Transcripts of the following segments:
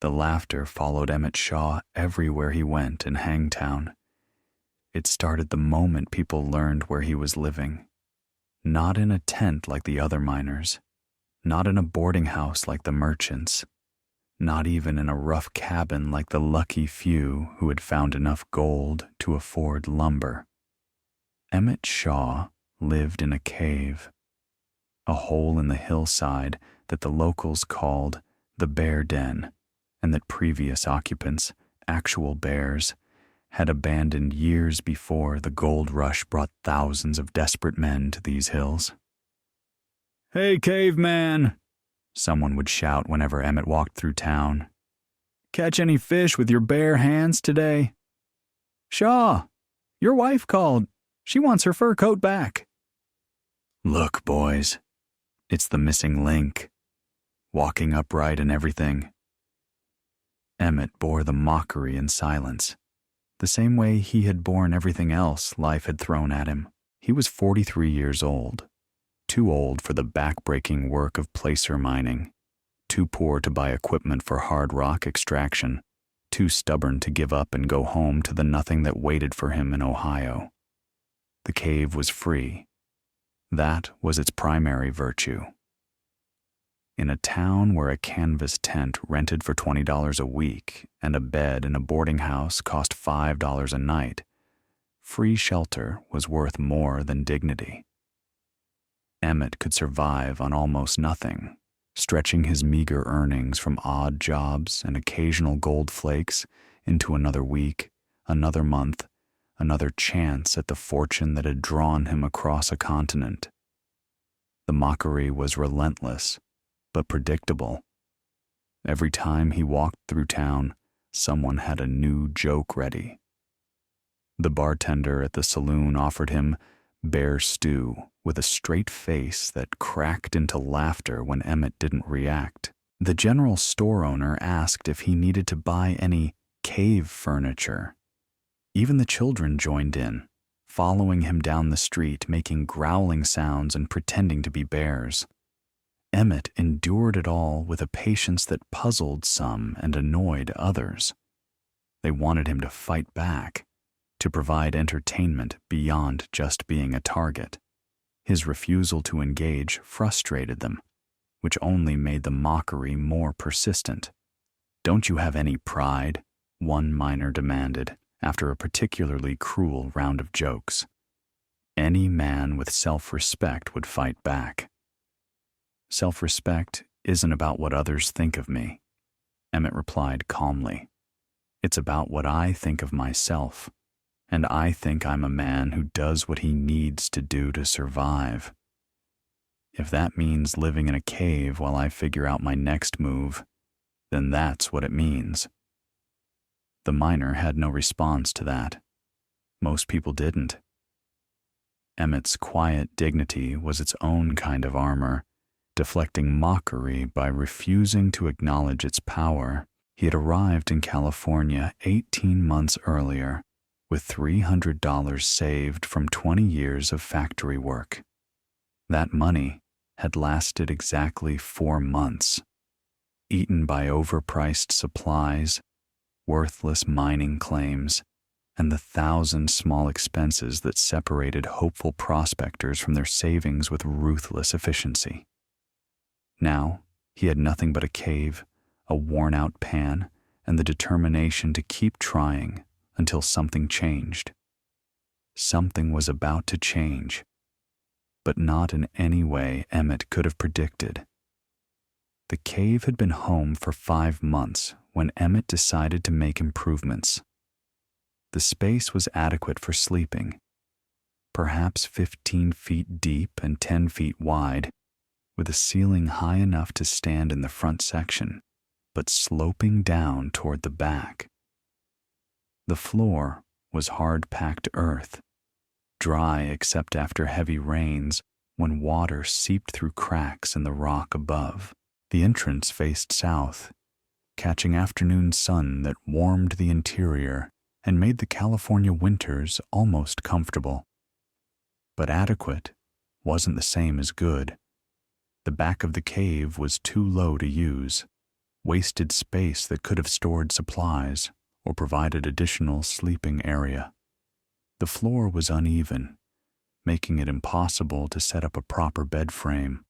The laughter followed Emmett Shaw everywhere he went in Hangtown. It started the moment people learned where he was living. Not in a tent like the other miners, not in a boarding house like the merchants, not even in a rough cabin like the lucky few who had found enough gold to afford lumber. Emmett Shaw lived in a cave, a hole in the hillside that the locals called the Bear Den, and that previous occupants, actual bears, had abandoned years before the gold rush brought thousands of desperate men to these hills. "Hey, caveman," someone would shout whenever Emmett walked through town. "Catch any fish with your bare hands today?" "Shaw, your wife called. She wants her fur coat back." Look, boys, it's the missing link. Walking upright and everything. Emmett bore the mockery in silence, the same way he had borne everything else life had thrown at him. He was 43 years old, too old for the back-breaking work of placer mining, too poor to buy equipment for hard rock extraction, too stubborn to give up and go home to the nothing that waited for him in Ohio. The cave was free. That was its primary virtue. In a town where a canvas tent rented for $20 a week and a bed in a boarding house cost $5 a night, free shelter was worth more than dignity. Emmett could survive on almost nothing, stretching his meager earnings from odd jobs and occasional gold flakes into another week, another month, another chance at the fortune that had drawn him across a continent. The mockery was relentless, but predictable. Every time he walked through town, someone had a new joke ready. The bartender at the saloon offered him bear stew with a straight face that cracked into laughter when Emmett didn't react. The general store owner asked if he needed to buy any cave furniture. Even the children joined in, following him down the street, making growling sounds and pretending to be bears. Emmett endured it all with a patience that puzzled some and annoyed others. They wanted him to fight back, to provide entertainment beyond just being a target. His refusal to engage frustrated them, which only made the mockery more persistent. "Don't you have any pride?" one miner demanded, after a particularly cruel round of jokes. Any man with self-respect would fight back. "Self-respect isn't about what others think of me," Emmett replied calmly. "It's about what I think of myself, and I think I'm a man who does what he needs to do to survive. If that means living in a cave while I figure out my next move, then that's what it means." The miner had no response to that. Most people didn't. Emmett's quiet dignity was its own kind of armor, deflecting mockery by refusing to acknowledge its power. He had arrived in California 18 months earlier, with $300 saved from 20 years of factory work. That money had lasted exactly 4 months, eaten by overpriced supplies, worthless mining claims, and the 1,000 small expenses that separated hopeful prospectors from their savings with ruthless efficiency. Now, he had nothing but a cave, a worn-out pan, and the determination to keep trying until something changed. Something was about to change, but not in any way Emmett could have predicted. The cave had been home for 5 months when Emmett decided to make improvements. The space was adequate for sleeping, perhaps 15 feet deep and 10 feet wide, with a ceiling high enough to stand in the front section, but sloping down toward the back. The floor was hard-packed earth, dry except after heavy rains when water seeped through cracks in the rock above. The entrance faced south, catching afternoon sun that warmed the interior and made the California winters almost comfortable. But adequate wasn't the same as good. The back of the cave was too low to use. wasted space that could have stored supplies or provided additional sleeping area. The floor was uneven, making it impossible to set up a proper bed frame.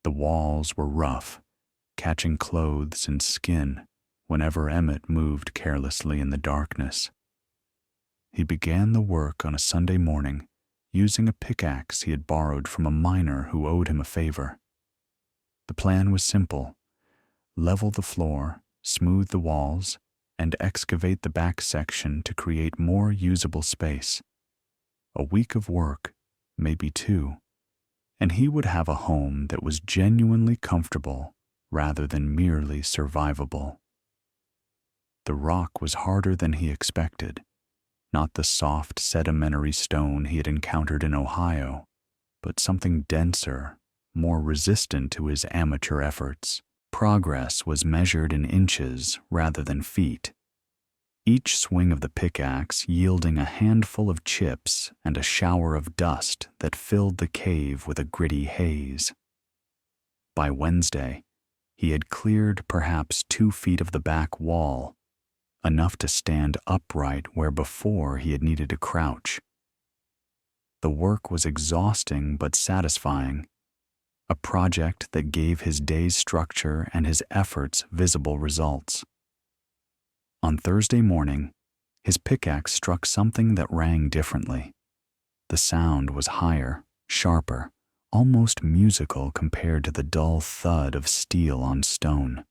The walls were rough, catching clothes and skin whenever Emmett moved carelessly in the darkness. He began the work on a Sunday morning using a pickaxe he had borrowed from a miner who owed him a favor. The plan was simple: level the floor, smooth the walls, and excavate the back section to create more usable space. A week of work, maybe two, and he would have a home that was genuinely comfortable rather than merely survivable. The rock was harder than he expected, not the soft sedimentary stone he had encountered in Ohio, but something denser, more resistant to his amateur efforts. Progress was measured in inches rather than feet, each swing of the pickaxe yielding a handful of chips and a shower of dust that filled the cave with a gritty haze. By Wednesday, he had cleared perhaps 2 feet of the back wall, enough to stand upright where before he had needed to crouch. The work was exhausting but satisfying, a project that gave his day's structure and his efforts visible results. On Thursday morning, his pickaxe struck something that rang differently. The sound was higher, sharper, almost musical compared to the dull thud of steel on stone.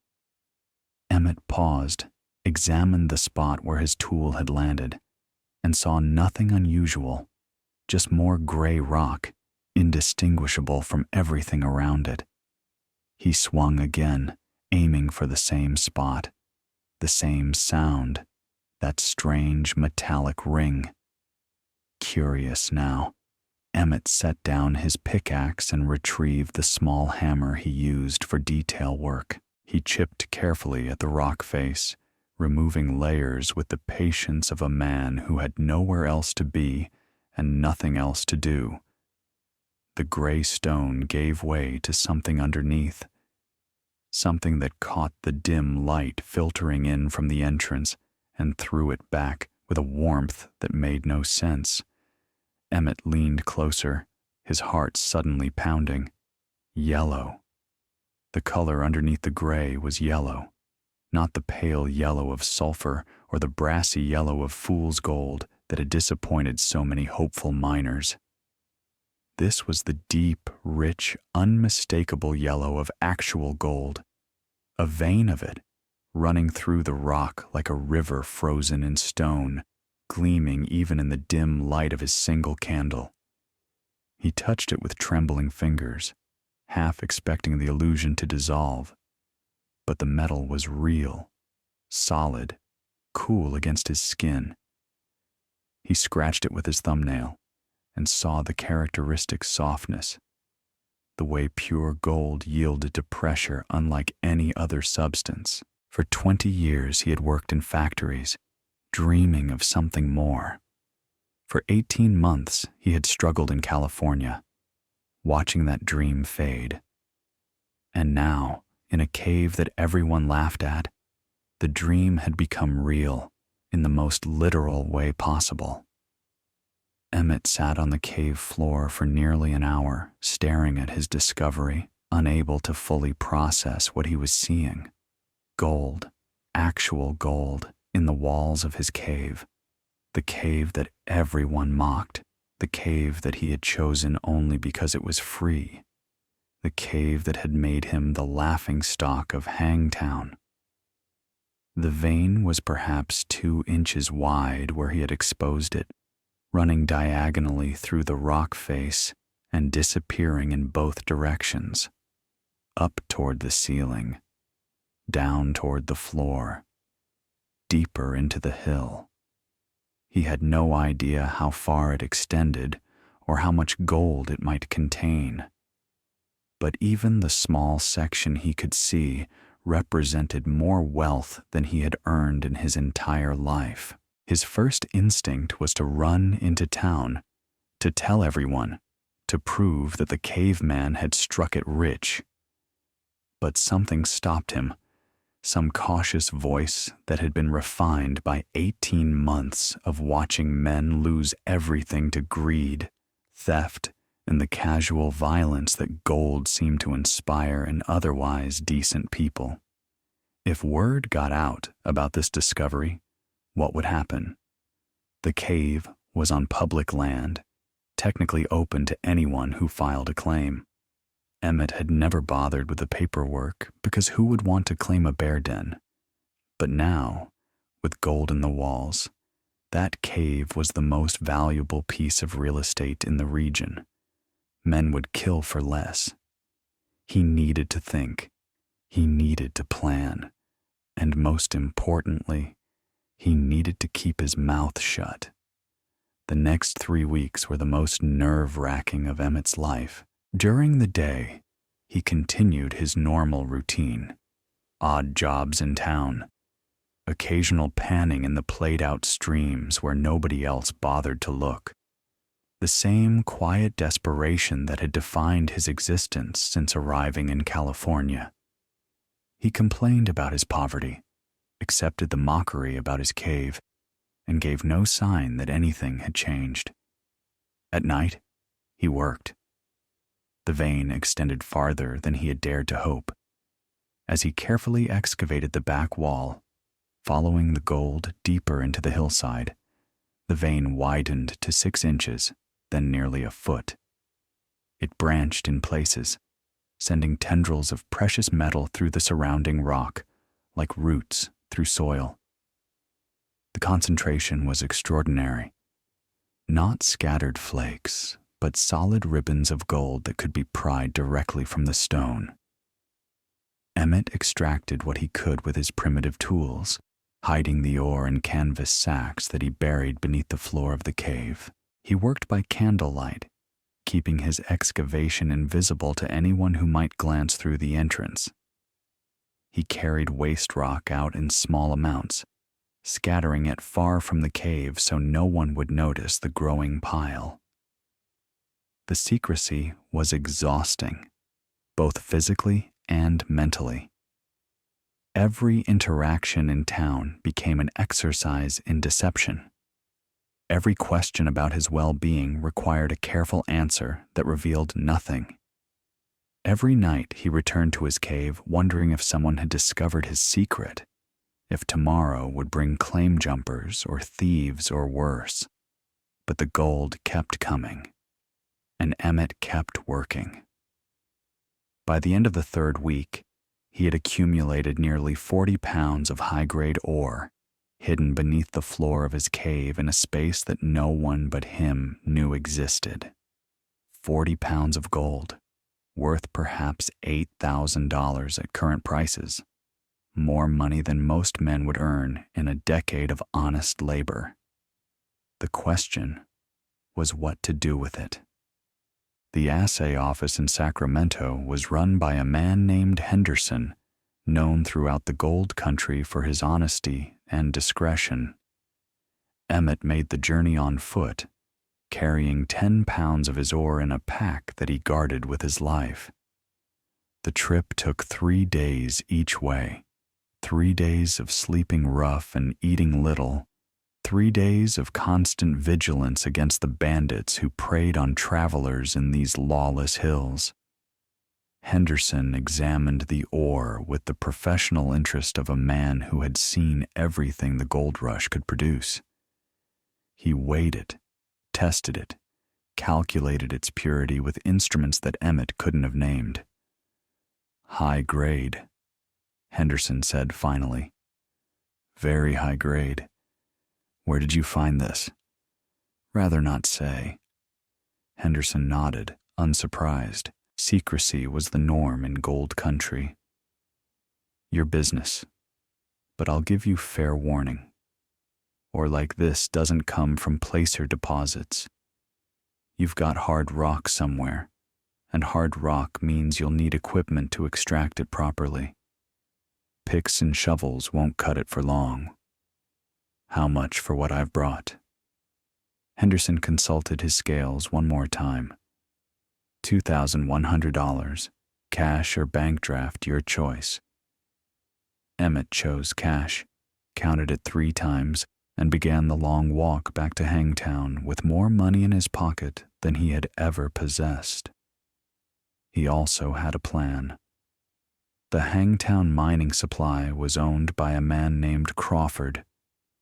Emmett paused, examined the spot where his tool had landed, and saw nothing unusual, just more gray rock, indistinguishable from everything around it. He swung again, aiming for the same spot, the same sound, that strange metallic ring. Curious now, Emmett set down his pickaxe and retrieved the small hammer he used for detail work. He chipped carefully at the rock face, removing layers with the patience of a man who had nowhere else to be and nothing else to do. The gray stone gave way to something underneath, something that caught the dim light filtering in from the entrance and threw it back with a warmth that made no sense. Emmett leaned closer, his heart suddenly pounding. Yellow. The color underneath the gray was yellow, not the pale yellow of sulfur or the brassy yellow of fool's gold that had disappointed so many hopeful miners. This was the deep, rich, unmistakable yellow of actual gold, a vein of it running through the rock like a river frozen in stone, gleaming even in the dim light of his single candle. He touched it with trembling fingers, half expecting the illusion to dissolve, but the metal was real, solid, cool against his skin. He scratched it with his thumbnail and saw the characteristic softness, the way pure gold yielded to pressure unlike any other substance. For 20 years he had worked in factories, dreaming of something more. For 18 months he had struggled in California, watching that dream fade. And now, in a cave that everyone laughed at, the dream had become real in the most literal way possible. Emmett sat on the cave floor for nearly an hour, staring at his discovery, unable to fully process what he was seeing. Gold, actual gold, in the walls of his cave. The cave that everyone mocked. The cave that he had chosen only because it was free. The cave that had made him the laughingstock of Hangtown. The vein was perhaps 2 inches wide where he had exposed it, running diagonally through the rock face and disappearing in both directions, up toward the ceiling, down toward the floor, deeper into the hill. He had no idea how far it extended or how much gold it might contain. But even the small section he could see represented more wealth than he had earned in his entire life. His first instinct was to run into town, to tell everyone, to prove that the caveman had struck it rich. But something stopped him, some cautious voice that had been refined by 18 months of watching men lose everything to greed, theft, and the casual violence that gold seemed to inspire in otherwise decent people. If word got out about this discovery, what would happen? The cave was on public land, technically open to anyone who filed a claim. Emmett had never bothered with the paperwork because who would want to claim a bear den? But now, with gold in the walls, that cave was the most valuable piece of real estate in the region. Men would kill for less. He needed to think. He needed to plan. And most importantly, he needed to keep his mouth shut. The next 3 weeks were the most nerve-wracking of Emmett's life. During the day, he continued his normal routine. Odd jobs in town. Occasional panning in the played-out streams where nobody else bothered to look. The same quiet desperation that had defined his existence since arriving in California. He complained about his poverty, accepted the mockery about his cave, and gave no sign that anything had changed. At night, he worked. The vein extended farther than he had dared to hope. As he carefully excavated the back wall, following the gold deeper into the hillside, the vein widened to 6 inches, then nearly a foot. It branched in places, sending tendrils of precious metal through the surrounding rock, like roots through soil. The concentration was extraordinary. Not scattered flakes, but solid ribbons of gold that could be pried directly from the stone. Emmett extracted what he could with his primitive tools, hiding the ore in canvas sacks that he buried beneath the floor of the cave. He worked by candlelight, keeping his excavation invisible to anyone who might glance through the entrance. He carried waste rock out in small amounts, scattering it far from the cave so no one would notice the growing pile. The secrecy was exhausting, both physically and mentally. Every interaction in town became an exercise in deception. Every question about his well-being required a careful answer that revealed nothing. Every night he returned to his cave wondering if someone had discovered his secret, if tomorrow would bring claim jumpers or thieves or worse. But the gold kept coming, and Emmett kept working. By the end of the 3rd week, he had accumulated nearly 40 pounds of high-grade ore, hidden beneath the floor of his cave in a space that no one but him knew existed. 40 pounds of gold, worth perhaps $8,000 at current prices, more money than most men would earn in a decade of honest labor. The question was what to do with it. The assay office in Sacramento was run by a man named Henderson, known throughout the gold country for his honesty and discretion. Emmett made the journey on foot, carrying 10 pounds of his ore in a pack that he guarded with his life. The trip took 3 days each way, 3 days of sleeping rough and eating little, 3 days of constant vigilance against the bandits who preyed on travelers in these lawless hills. Henderson examined the ore with the professional interest of a man who had seen everything the gold rush could produce. He weighed it, tested it, calculated its purity with instruments that Emmett couldn't have named. High grade, Henderson said finally. Very high grade. Where did you find this? Rather not say. Henderson nodded, unsurprised. Secrecy was the norm in gold country. Your business, but I'll give you fair warning. Ore like this doesn't come from placer deposits. You've got hard rock somewhere, and hard rock means you'll need equipment to extract it properly. Picks and shovels won't cut it for long. How much for what I've brought? Henderson consulted his scales one more time. $2,100, cash or bank draft, your choice. Emmett chose cash, counted it 3 times, and began the long walk back to Hangtown with more money in his pocket than he had ever possessed. He also had a plan. The Hangtown mining supply was owned by a man named Crawford,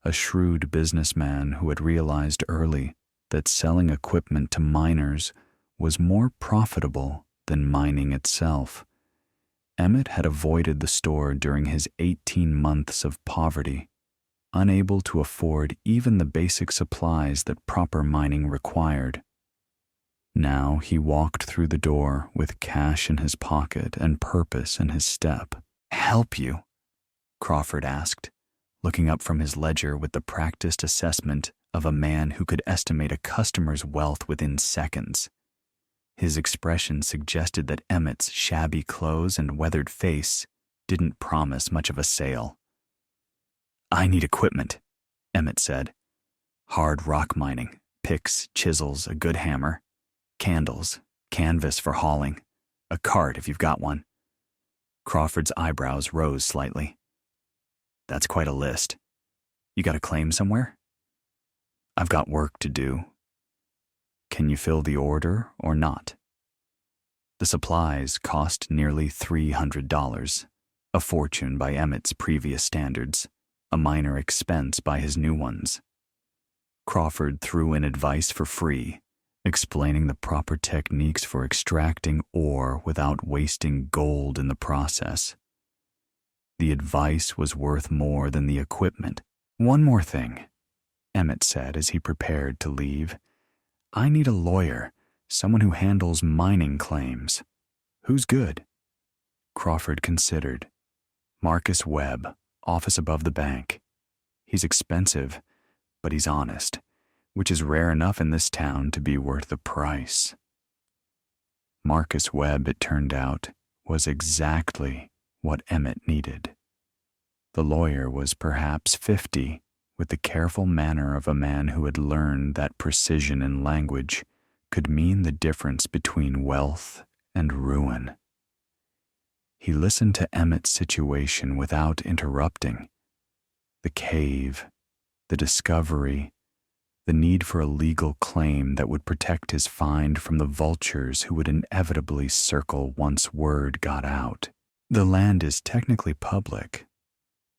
a shrewd businessman who had realized early that selling equipment to miners was more profitable than mining itself. Emmett had avoided the store during his 18 months of poverty, unable to afford even the basic supplies that proper mining required. Now he walked through the door with cash in his pocket and purpose in his step. "Help you?" Crawford asked, looking up from his ledger with the practiced assessment of a man who could estimate a customer's wealth within seconds. His expression suggested that Emmett's shabby clothes and weathered face didn't promise much of a sale. "I need equipment," Emmett said. "Hard rock mining, picks, chisels, a good hammer, candles, canvas for hauling, a cart if you've got one." Crawford's eyebrows rose slightly. "That's quite a list. You got a claim somewhere?" "I've got work to do." "Can you fill the order or not?" The supplies cost nearly $300, a fortune by Emmett's previous standards, a minor expense by his new ones. Crawford threw in advice for free, explaining the proper techniques for extracting ore without wasting gold in the process. The advice was worth more than the equipment. "One more thing," Emmett said as he prepared to leave. "I need a lawyer, someone who handles mining claims. Who's good?" Crawford considered. "Marcus Webb, office above the bank. He's expensive, but he's honest, which is rare enough in this town to be worth the price." Marcus Webb, it turned out, was exactly what Emmett needed. The lawyer was perhaps 50, with the careful manner of a man who had learned that precision in language could mean the difference between wealth and ruin. He listened to Emmett's situation without interrupting. The cave, the discovery, the need for a legal claim that would protect his find from the vultures who would inevitably circle once word got out. "The land is technically public,"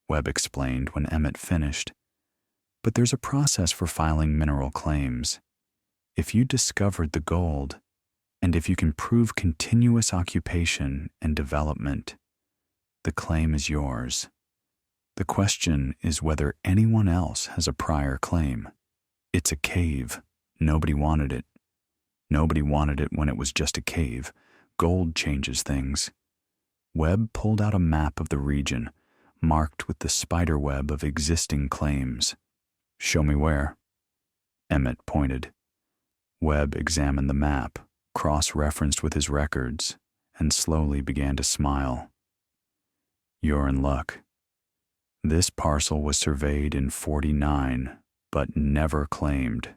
Webb explained when Emmett finished, "but there's a process for filing mineral claims. If you discovered the gold, and if you can prove continuous occupation and development, the claim is yours. The question is whether anyone else has a prior claim. It's a cave. Nobody wanted it. Nobody wanted it when it was just a cave. Gold changes things." Webb pulled out a map of the region, marked with the spiderweb of existing claims. "Show me where." Emmett pointed. Webb examined the map, cross-referenced with his records, and slowly began to smile. "You're in luck. This parcel was surveyed in '49, but never claimed.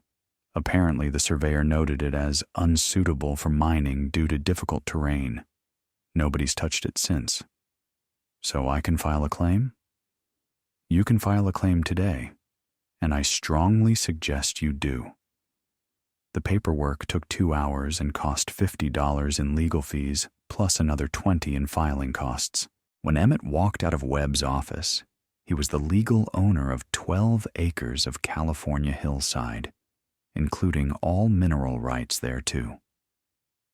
Apparently the surveyor noted it as unsuitable for mining due to difficult terrain. Nobody's touched it since. So I can file a claim? You can file a claim today, and I strongly suggest you do." The paperwork took 2 hours and cost $50 in legal fees, plus another $20 in filing costs. When Emmett walked out of Webb's office, he was the legal owner of 12 acres of California hillside, including all mineral rights thereto.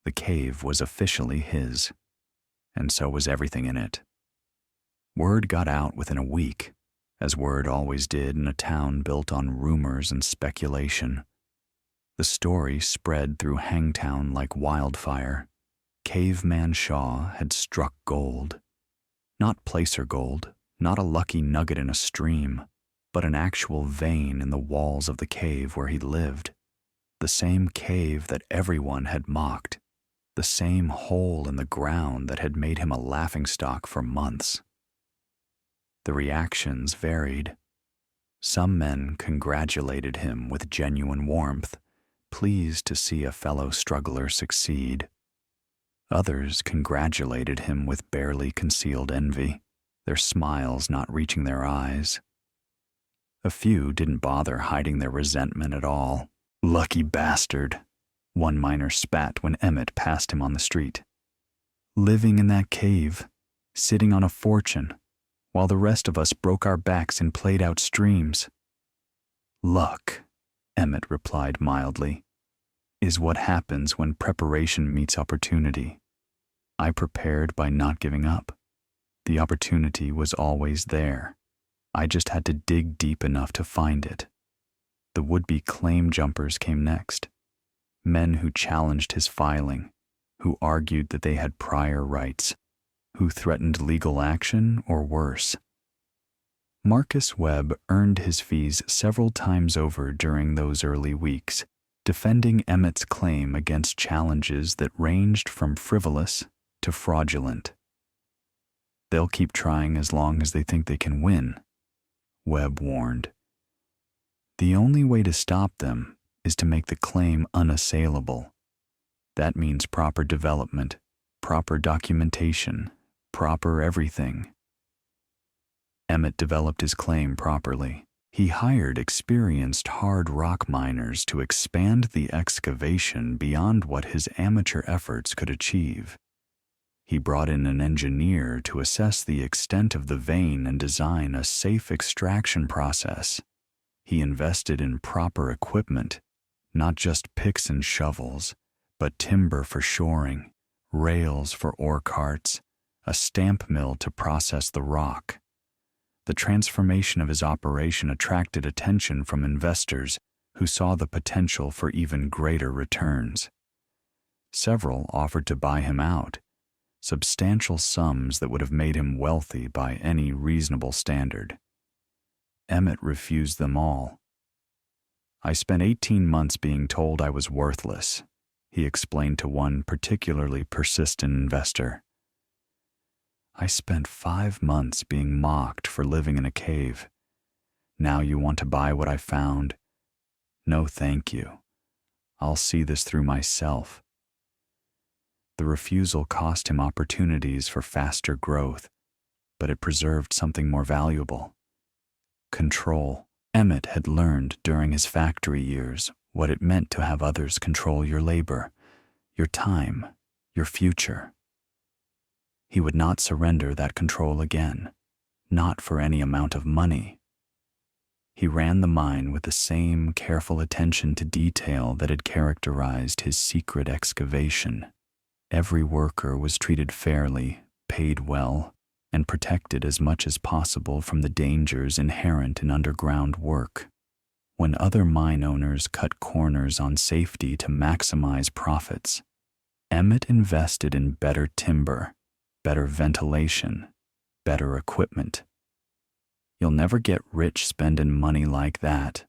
The cave was officially his, and so was everything in it. Word got out within a week, as word always did in a town built on rumors and speculation. The story spread through Hangtown like wildfire. Caveman Shaw had struck gold. Not placer gold, not a lucky nugget in a stream, but an actual vein in the walls of the cave where he lived. The same cave that everyone had mocked. The same hole in the ground that had made him a laughingstock for months. The reactions varied. Some men congratulated him with genuine warmth, pleased to see a fellow struggler succeed. Others congratulated him with barely concealed envy. their smiles not reaching their eyes. A few didn't bother hiding their resentment at all. "Lucky bastard," one miner spat when Emmett passed him on the street. "Living in that cave, sitting on a fortune, while the rest of us broke our backs and played out streams." "Luck," Emmett replied mildly, "is what happens when preparation meets opportunity. I prepared by not giving up. The opportunity was always there. I just had to dig deep enough to find it." The would-be claim jumpers came next. Men who challenged his filing, who argued that they had prior rights, who threatened legal action or worse. Marcus Webb earned his fees several times over during those early weeks, defending Emmett's claim against challenges that ranged from frivolous to fraudulent. "They'll keep trying as long as they think they can win," Webb warned. "The only way to stop them is to make the claim unassailable. That means proper development, proper documentation, proper everything." Emmett developed his claim properly. He hired experienced hard rock miners to expand the excavation beyond what his amateur efforts could achieve. He brought in an engineer to assess the extent of the vein and design a safe extraction process. He invested in proper equipment, not just picks and shovels, but timber for shoring, rails for ore carts, a stamp mill to process the rock. The transformation of his operation attracted attention from investors who saw the potential for even greater returns. Several offered to buy him out, substantial sums that would have made him wealthy by any reasonable standard. Emmett refused them all. "I spent 18 months being told I was worthless," he explained to one particularly persistent investor. "I spent 5 months being mocked for living in a cave. Now you want to buy what I found? No, thank you. I'll see this through myself." The refusal cost him opportunities for faster growth, but it preserved something more valuable: control. Emmett had learned during his factory years what it meant to have others control your labor, your time, your future. He would not surrender that control again, not for any amount of money. He ran the mine with the same careful attention to detail that had characterized his secret excavation. Every worker was treated fairly, paid well, and protected as much as possible from the dangers inherent in underground work. When other mine owners cut corners on safety to maximize profits, Emmett invested in better timber, better ventilation, better equipment. "You'll never get rich spending money like that,"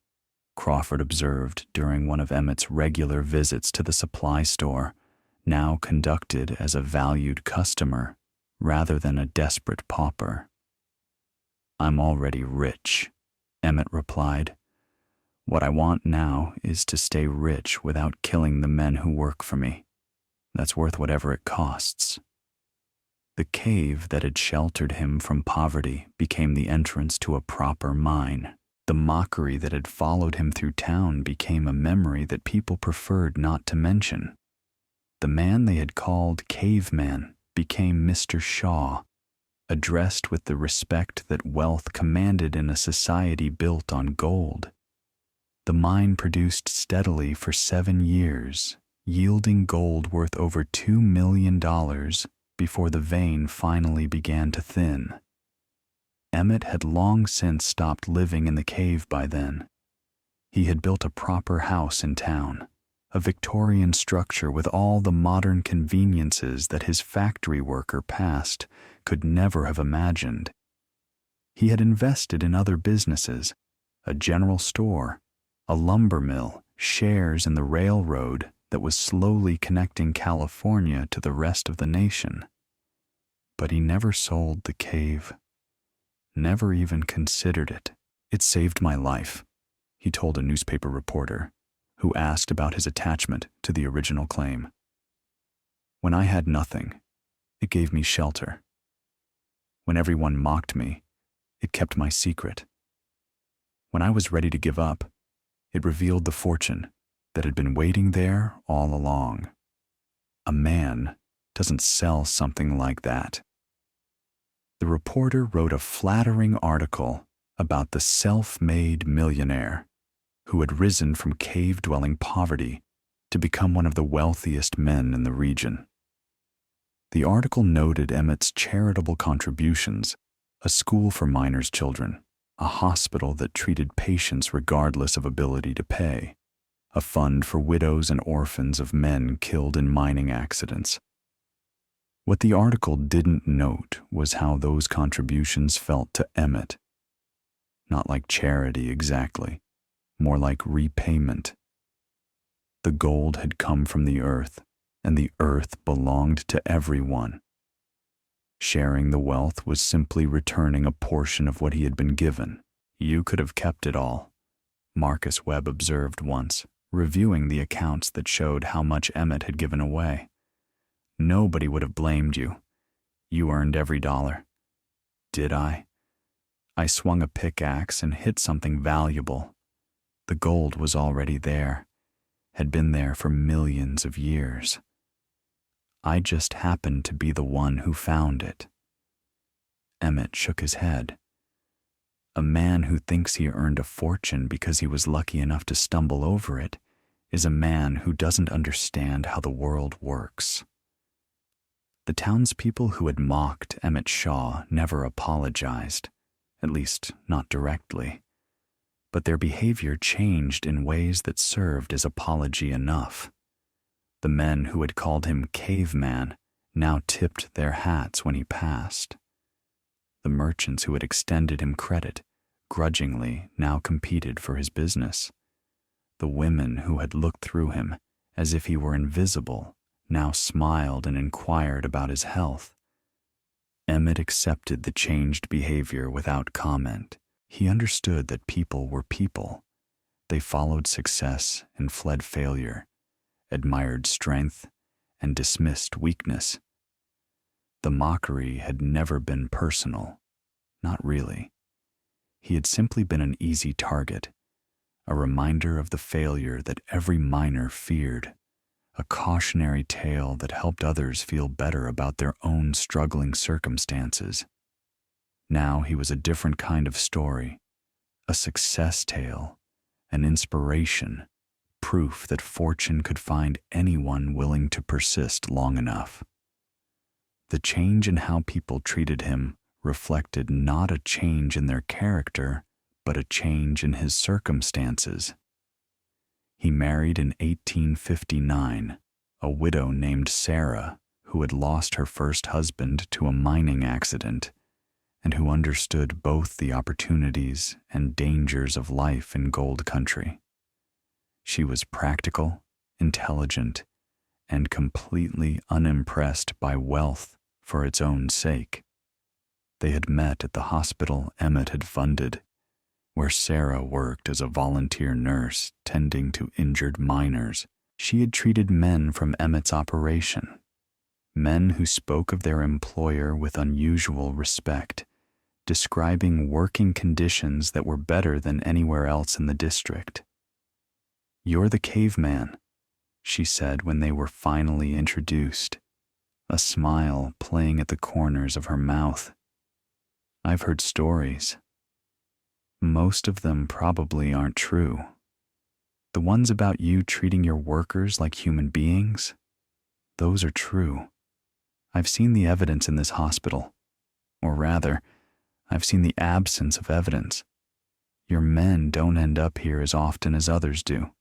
Crawford observed during one of Emmett's regular visits to the supply store, now conducted as a valued customer rather than a desperate pauper. "I'm already rich," Emmett replied. "What I want now is to stay rich without killing the men who work for me. That's worth whatever it costs." The cave that had sheltered him from poverty became the entrance to a proper mine. The mockery that had followed him through town became a memory that people preferred not to mention. The man they had called Caveman became Mr. Shaw, addressed with the respect that wealth commanded in a society built on gold. The mine produced steadily for 7 years, yielding gold worth over $2 million before the vein finally began to thin. Emmett had long since stopped living in the cave by then. He had built a proper house in town, a Victorian structure with all the modern conveniences that his factory worker past could never have imagined. He had invested in other businesses, a general store, a lumber mill, shares in the railroad that was slowly connecting California to the rest of the nation. But he never sold the cave, never even considered it. "It saved my life," he told a newspaper reporter who asked about his attachment to the original claim. "When I had nothing, it gave me shelter. When everyone mocked me, it kept my secret. When I was ready to give up, it revealed the fortune that had been waiting there all along. A man doesn't sell something like that. The reporter wrote a flattering article about the self-made millionaire who had risen from cave-dwelling poverty to become one of the wealthiest men in the region. The article noted Emmett's charitable contributions, a school for miners' children, a hospital that treated patients regardless of ability to pay, a fund for widows and orphans of men killed in mining accidents. What the article didn't note was how those contributions felt to Emmett. Not like charity exactly, more like repayment. The gold had come from the earth, and the earth belonged to everyone. Sharing the wealth was simply returning a portion of what he had been given. You could have kept it all, Marcus Webb observed once, reviewing the accounts that showed how much Emmett had given away. Nobody would have blamed you. You earned every dollar. Did I? I swung a pickaxe and hit something valuable. The gold was already there, had been there for millions of years. I just happened to be the one who found it. Emmett shook his head. A man who thinks he earned a fortune because he was lucky enough to stumble over it is a man who doesn't understand how the world works. The townspeople who had mocked Emmett Shaw never apologized, at least not directly, but their behavior changed in ways that served as apology enough. The men who had called him caveman now tipped their hats when he passed. The merchants who had extended him credit grudgingly now competed for his business. The women who had looked through him as if he were invisible now smiled and inquired about his health. Emmett accepted the changed behavior without comment. He understood that people were people. They followed success and fled failure, admired strength and dismissed weakness. The mockery had never been personal, not really. He had simply been an easy target, a reminder of the failure that every miner feared, a cautionary tale that helped others feel better about their own struggling circumstances. Now he was a different kind of story, a success tale, an inspiration, proof that fortune could find anyone willing to persist long enough. The change in how people treated him reflected not a change in their character, but a change in his circumstances. He married in 1859 a widow named Sarah who had lost her first husband to a mining accident and who understood both the opportunities and dangers of life in gold country. She was practical, intelligent, and completely unimpressed by wealth for its own sake. They had met at the hospital Emmett had funded, where Sarah worked as a volunteer nurse tending to injured miners. She had treated men from Emmett's operation, men who spoke of their employer with unusual respect, describing working conditions that were better than anywhere else in the district. "You're the caveman," she said when they were finally introduced, a smile playing at the corners of her mouth. "I've heard stories. Most of them probably aren't true. The ones about you treating your workers like human beings, those are true. I've seen the evidence in this hospital. Or rather, I've seen the absence of evidence. Your men don't end up here as often as others do."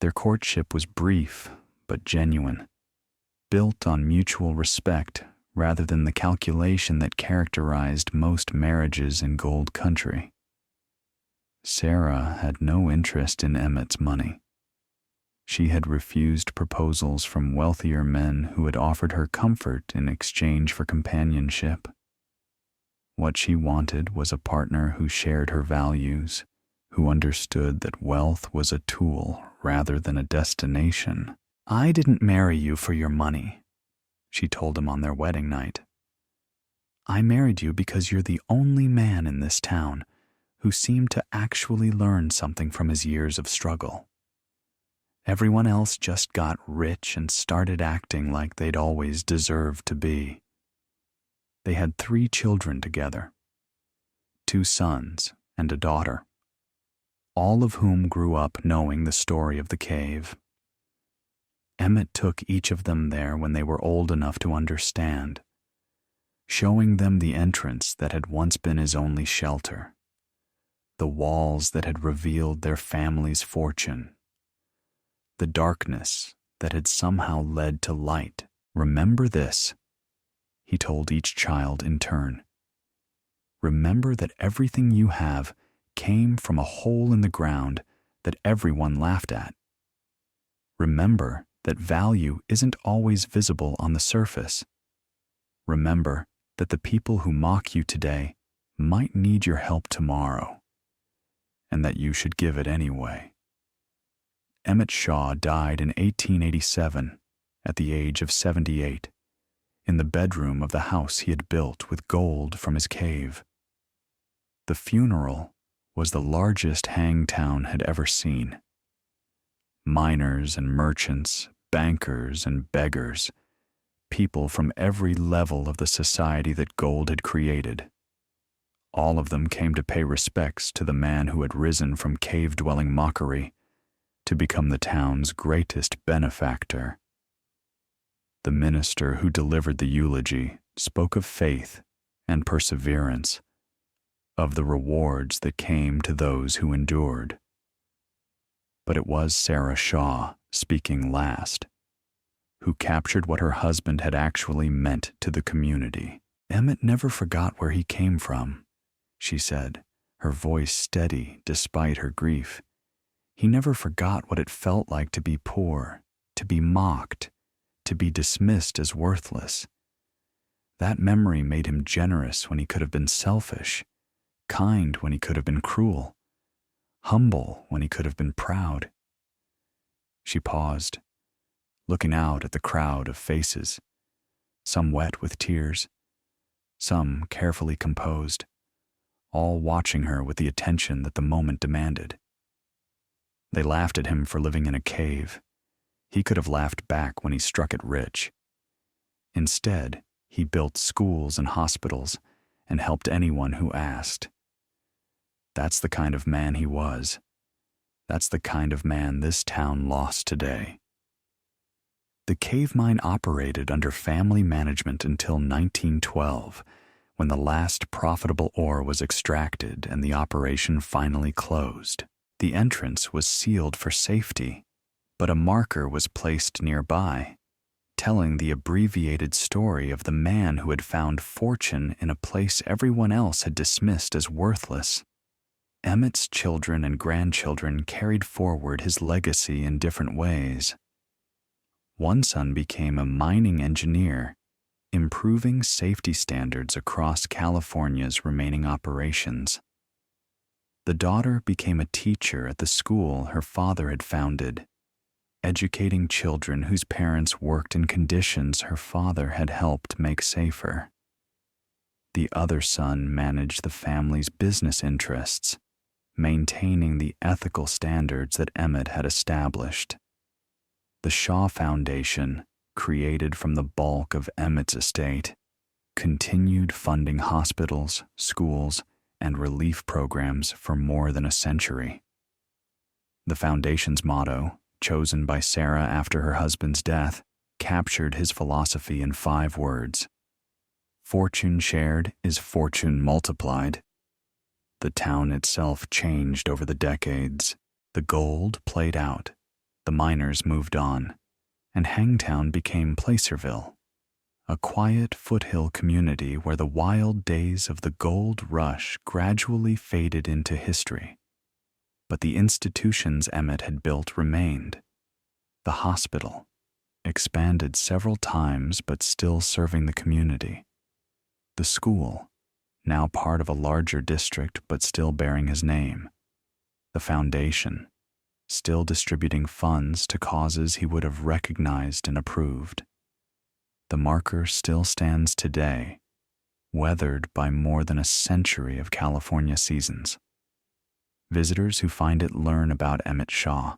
Their courtship was brief but genuine, built on mutual respect rather than the calculation that characterized most marriages in gold country. Sarah had no interest in Emmett's money. She had refused proposals from wealthier men who had offered her comfort in exchange for companionship. What she wanted was a partner who shared her values, who understood that wealth was a tool rather than a destination. "I didn't marry you for your money," she told him on their wedding night. I married you because you're the only man in this town who seemed to actually learn something from his years of struggle. Everyone else just got rich and started acting like they'd always deserved to be. They had 3 children together, 2 sons and a daughter, all of whom grew up knowing the story of the cave. Emmett took each of them there when they were old enough to understand, showing them the entrance that had once been his only shelter, the walls that had revealed their family's fortune, the darkness that had somehow led to light. Remember this, he told each child in turn. Remember that everything you have came from a hole in the ground that everyone laughed at. Remember that value isn't always visible on the surface. Remember that the people who mock you today might need your help tomorrow, and that you should give it anyway. Emmett Shaw died in 1887 at the age of 78 in the bedroom of the house he had built with gold from his cave. The funeral was the largest Hangtown had ever seen. Miners and merchants, bankers and beggars, people from every level of the society that gold had created. All of them came to pay respects to the man who had risen from cave-dwelling mockery to become the town's greatest benefactor. The minister who delivered the eulogy spoke of faith and perseverance, of the rewards that came to those who endured. But it was Sarah Shaw, speaking last, who captured what her husband had actually meant to the community. Emmett never forgot where he came from, she said, her voice steady despite her grief. He never forgot what it felt like to be poor, to be mocked, to be dismissed as worthless. That memory made him generous when he could have been selfish, kind when he could have been cruel, humble when he could have been proud. She paused, looking out at the crowd of faces, some wet with tears, some carefully composed, all watching her with the attention that the moment demanded. They laughed at him for living in a cave. He could have laughed back when he struck it rich. Instead, he built schools and hospitals and helped anyone who asked. That's the kind of man he was. That's the kind of man this town lost today. The cave mine operated under family management until 1912, when the last profitable ore was extracted and the operation finally closed. The entrance was sealed for safety, but a marker was placed nearby, telling the abbreviated story of the man who had found fortune in a place everyone else had dismissed as worthless. Emmett's children and grandchildren carried forward his legacy in different ways. One son became a mining engineer, improving safety standards across California's remaining operations. The daughter became a teacher at the school her father had founded, educating children whose parents worked in conditions her father had helped make safer. The other son managed the family's business interests, maintaining the ethical standards that Emmett had established. The Shaw Foundation, created from the bulk of Emmett's estate, continued funding hospitals, schools, and relief programs for more than a century. The foundation's motto, chosen by Sarah after her husband's death, captured his philosophy in 5 words. Fortune shared is fortune multiplied. The town itself changed over the decades. The gold played out, the miners moved on, and Hangtown became Placerville, a quiet foothill community where the wild days of the gold rush gradually faded into history. But the institutions Emmett had built remained. The hospital, expanded several times but still serving the community. The school, now part of a larger district but still bearing his name. The foundation, still distributing funds to causes he would have recognized and approved. The marker still stands today, weathered by more than a century of California seasons. Visitors who find it learn about Emmett Shaw,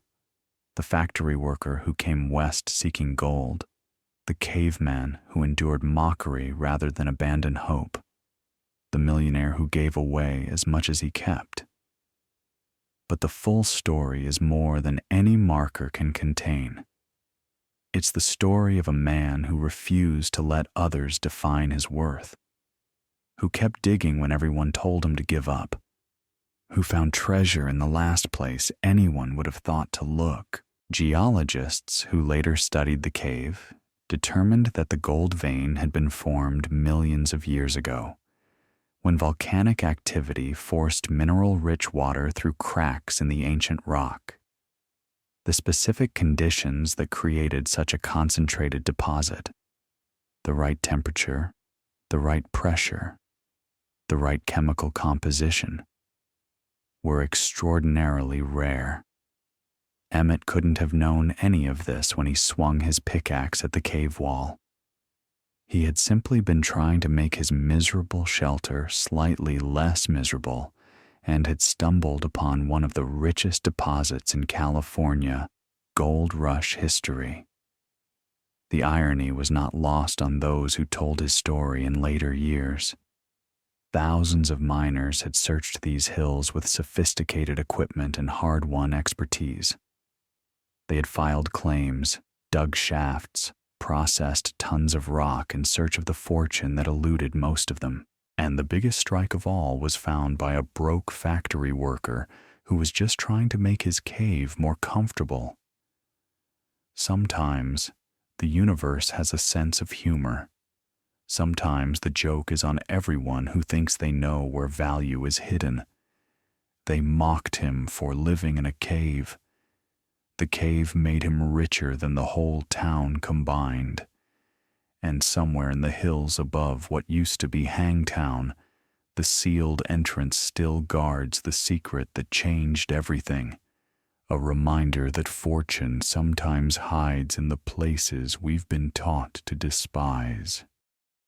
the factory worker who came west seeking gold, the caveman who endured mockery rather than abandon hope, the millionaire who gave away as much as he kept. But the full story is more than any marker can contain. It's the story of a man who refused to let others define his worth, who kept digging when everyone told him to give up, who found treasure in the last place anyone would have thought to look. Geologists who later studied the cave determined that the gold vein had been formed millions of years ago, when volcanic activity forced mineral-rich water through cracks in the ancient rock. The specific conditions that created such a concentrated deposit, the right temperature, the right pressure, the right chemical composition, were extraordinarily rare. Emmett couldn't have known any of this when he swung his pickaxe at the cave wall. He had simply been trying to make his miserable shelter slightly less miserable and had stumbled upon one of the richest deposits in California gold rush history. The irony was not lost on those who told his story in later years. Thousands of miners had searched these hills with sophisticated equipment and hard-won expertise. They had filed claims, dug shafts, processed tons of rock in search of the fortune that eluded most of them. And the biggest strike of all was found by a broke factory worker who was just trying to make his cave more comfortable. Sometimes the universe has a sense of humor. Sometimes the joke is on everyone who thinks they know where value is hidden. They mocked him for living in a cave. The cave made him richer than the whole town combined. And somewhere in the hills above what used to be Hangtown, the sealed entrance still guards the secret that changed everything, a reminder that fortune sometimes hides in the places we've been taught to despise.